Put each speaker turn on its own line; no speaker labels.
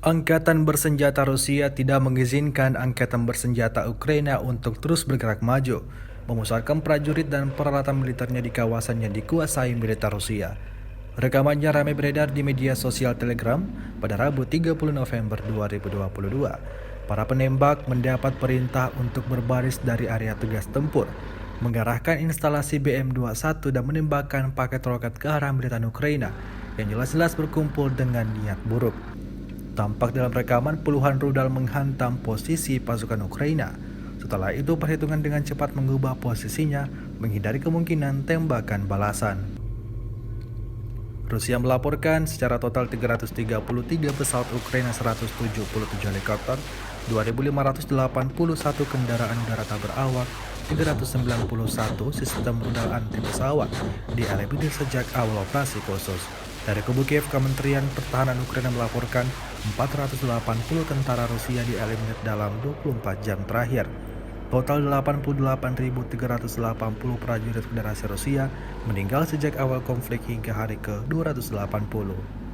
Angkatan bersenjata Rusia tidak mengizinkan angkatan bersenjata Ukraina untuk terus bergerak maju, memusatkan prajurit dan peralatan militernya di kawasan yang dikuasai militer Rusia. Rekamannya ramai beredar di media sosial Telegram pada Rabu 30 November 2022. Para penembak mendapat perintah untuk berbaris dari area tugas tempur, mengarahkan instalasi BM-21 dan menembakkan paket roket ke arah militer Ukraina yang jelas-jelas berkumpul dengan niat buruk. Tampak dalam rekaman puluhan rudal menghantam posisi pasukan Ukraina. Setelah itu perhitungan dengan cepat mengubah posisinya, menghindari kemungkinan tembakan balasan. Rusia melaporkan secara total 333 pesawat Ukraina, 177 helikopter, 2.581 kendaraan udara tak berawak, 391 sistem rudal anti pesawat dieliminir sejak awal operasi khusus. Dari kubu Kiev, Kementerian Pertahanan Ukraina melaporkan 480 tentara Rusia dieliminir dalam 24 jam terakhir. Total 88.380 prajurit Federasi Rusia meninggal sejak awal konflik hingga hari ke-280.